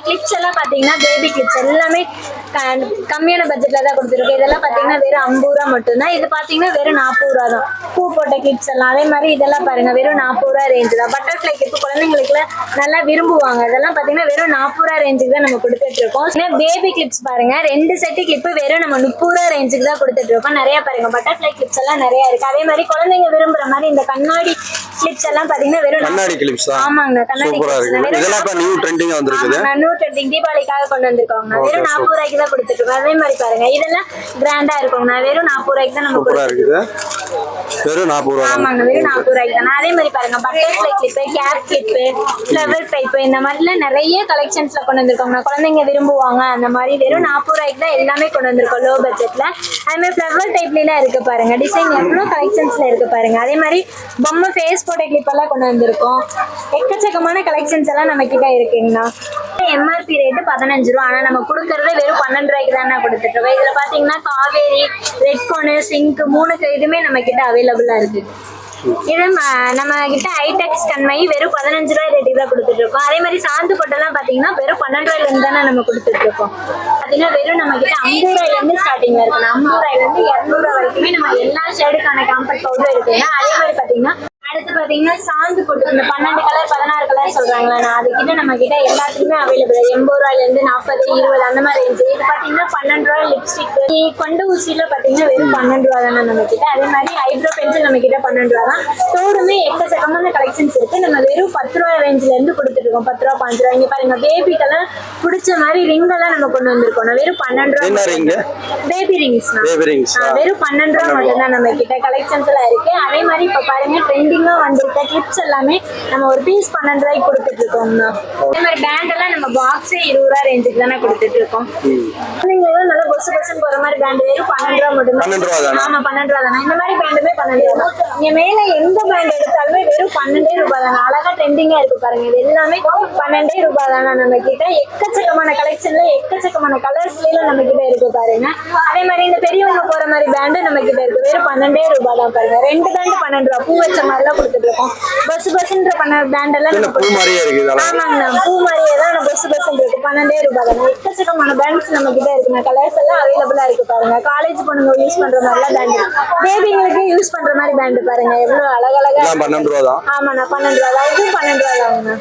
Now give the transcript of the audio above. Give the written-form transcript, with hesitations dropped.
Clips எல்லாம் பாத்தீங்கன்னா baby clips எல்லாமே கம்மியான பட்ஜெட்ல தான் கொடுத்துருக்கு. இதெல்லாம் பாத்தீங்கன்னா வெறும் 50 ரூபா மட்டும்தான். இது பாத்தீங்கன்னா வெறும் 40 ரூபா தான். பூ போட்ட கிளிப்ஸ் எல்லாம் அதே மாதிரி இதெல்லாம் பாருங்க வெறும் 40 ரூபா ரேஞ்சு தான். பட்டர்ஃபிளை கிளிப் குழந்தைங்களுக்கு நல்லா விரும்புவாங்க. இதெல்லாம் பாத்தீங்கன்னா வெறும் 40 ரூபா ரேஞ்சுக்கு தான் நம்ம கொடுத்துட்டு இருக்கோம். பேபி கிளிப்ஸ் பாருங்க 2 செட்டு கிளிப் வெறும் நம்ம 30 ரூபா ரேஞ்சுக்கு தான் கொடுத்துட்டு இருக்கோம். நிறைய பாருங்க பட்டர்ஃபிளை கிளிப்ஸ் எல்லாம் நிறைய இருக்கு. அதே மாதிரி குழந்தைங்க விரும்புற மாதிரி இந்த கண்ணாடி கிளிப்ஸ் எல்லாம் பாத்தீங்கன்னா வெறும் கண்ணாடி கிளிப்ஸ். ஆமாங்க கண்ணாடி இதெல்லாம் இப்ப நியூ ட்ரெண்டிங்கா வந்திருக்கு. நியூ ட்ரெண்டிங் தீபாவளிக்காக கொண்டு வந்திருக்கோங்க. வெறும் 40 ரூபாய்க்கு தான் கொடுத்துட்டு இருக்கோம். அதே மாதிரி பாருங்க இதெல்லாம் கிராண்டா இருக்குங்க. வெறும் 40 ரூபாய்க்கு தான் நம்ம கொடுத்துருக்கோம். வெறும் 40 ரூபாய். ஆமாங்க வெறும் 40 ரூபாய்க்கு தான். அதே மாதிரி பாருங்க butterfly clip, cap clip, flower pipe இந்த மாதிரிலாம் நிறைய கலெக்ஷன்ஸ்ல கொண்டு வந்திருக்கோங்க. குழந்தைங்க விரும்புவாங்க அந்த மாதிரி. வெறும் 40 ரூபாய்க்கு தான் எல்லாமே கொண்டு வந்திருக்கோம் லோ பட்ஜெட்ல. அதே மாதிரி ஃப்ளவர் டைப்லாம் இருக்கு பாருங்க. டிசைன் எவ்வளவு கலெக்ஷன்ஸ்ல இருக்கு பாருங்க. அதே மாதிரி பொம்மை ஃபேஸ் போட்ட கிளிப் எல்லாம் கொண்டு வந்திருக்கோம். எக்கச்சக்கமான கலெக்ஷன்ஸ் எல்லாம் நம்ம கிட்ட இருக்குங்கண்ணா. எம்ஆர்பி ரேட்டு 15 ரூபா. ஆனா நம்ம கொடுக்கறதே வெறும் 12 ரூபாய்க்கு தான் கொடுத்துட்டு இருக்கோம். இதுல பாத்தீங்கன்னா காவேரி, ரெட் கோனு, சிங்க் 3 இதுமே நம்ம கிட்ட அவைலபிளா இருக்கு. இது நம்ம கிட்ட ஹைடெக்ஸ் கண்மை வெறும் 15 ரூபாய் ரேட்டுக்கு தான் கொடுத்துட்டு இருக்கோம். அதே மாதிரி சாந்து கொட்டெல்லாம் பாத்தீங்கன்னா வெறும் 12 ரூபாயில இருந்து தானே நம்ம கொடுத்துட்டு இருக்கோம். பாத்தீங்கன்னா வெறும் நம்ம கிட்ட 50 ரூபாயில இருந்து ஸ்டார்டிங்ல இருக்கு. 50 ரூபாயில இருந்து 200 ரூபாய் வரைக்குமே நம்ம எல்லா ஷேடுக்கான காம்பேக்ட் பவுடர் இருக்குன்னா. அதே மாதிரி பாத்தீங்கன்னா அடுத்து பாத்தீங்கன்னா சாந்து கொட்டு இந்த 12 கலர் 16 கலர் சொல்றாங்களா, அது கிட்ட நம்ம கிட்ட எல்லாத்துக்குமே அவைலபிள். 80 ரூபாயில இருந்து 40, 20 அந்த மாதிரி ரேஞ்சு. இது பாத்தீங்கன்னா 12 ரூபாய் லிப்ஸ்டிக். கொண்ட ஊசியில பாத்தீங்கன்னா வெறும் 12 ரூபா தானே நம்ம கிட்ட. அதே மாதிரி ஐப்ரோ பென்சில் நம்ம கிட்ட 12 ரூபா தான். தோடுமே எக்கச்சக்கமான கலெக்ஷன்ஸ் இருக்கு. நம்ம வெறும் 10 ரூபாய் ரேஞ்சில இருந்து கொடுத்துட்டு இருக்கோம். 10 ரூபா 5 ரூபா. இங்க பாருங்க பேபிக்கெல்லாம் பிடிச்ச மாதிரி ரிங் எல்லாம் நம்ம கொண்டு வந்திருக்கோம். வெறும் 12 ரூபா. பேபி ரிங்ஸ் வெறும் 12 ரூபா மட்டும் தான் நம்ம கிட்ட கலெக்ஷன்ஸ் எல்லாம் இருக்கு. அதே மாதிரி இப்ப பாருங்க ட்ரெண்டிங் வந்திருக்க கிளிப்ஸ் எல்லாமே நம்ம ஒரு பீஸ் 12 ரூபாய்க்கு கொடுத்துட்டு இருக்கோம்னா. அதே மாதிரி பேண்ட் எல்லாம் நம்ம பாக்ஸே 20 ரூபாய் ரேஞ்சுக்கு தானே கொடுத்துட்டு இருக்கோம். நீங்க நல்லா பொசு பொசுன்னு போற மாதிரி பேண்ட் வெறும் 12 ரூபாய் மட்டும் தான். ஆமா 12 ரூபாய் தானே. இந்த மாதிரி பேண்டுமே 12 ரூபாய் தான். நீங்க மேல எந்த பேண்ட் எடுத்தாலுமே வெறும் 12 ரூபாய் தானே. அழகா ட்ரெண்டிங்கா இருக்கு பாருங்க. இது எல்லாமே 12 ரூபாய் தானே நம்ம கிட்ட. எக்கச்சக்கமான கலெக்ஷன்ல எக்கச்சக்கமான கலர்ஸ்ல நம்ம கிட்ட இருக்கு பாருங்க. அதே மாதிரி இந்த பெரியவங்க போற மாதிரி பேண்டு நம்ம கிட்ட இருக்கு. வெறும் 12 ரூபாய் தான் பாருங்க. 2 பேண்ட் 12 ரூபாய். பூ வச்ச மாதிரி கொடுத்துட்டு இருக்கோம். பஸ் பஸ்ன்ற பேண்ட் எல்லாம் பூ மாதிரியே இருக்கு. ஆமாங்கண்ணா பூ மாதிரியே தான் பஸ் பஸ் இருக்கு. 12 ரூபாய் தான். எக்கச்சக்கமான பேண்ட்ஸ் நம்ம கிட்ட இருக்குங்க. கலர்ஸ் எல்லாம் அவைலபிளா இருக்கு பாருங்க. காலேஜ் பொண்ணுங்க யூஸ் பண்ற மாதிரிலாம் பேண்ட், பேபிங்களுக்கு யூஸ் பண்ற மாதிரி பேண்ட் பாருங்க எவ்வளவு அழகழகா. 12 ரூபாய் தான். ஆமாண்ணா 12 ரூபாய் தான். இதுவும் 12 ரூபாய் தாங்கண்ணா.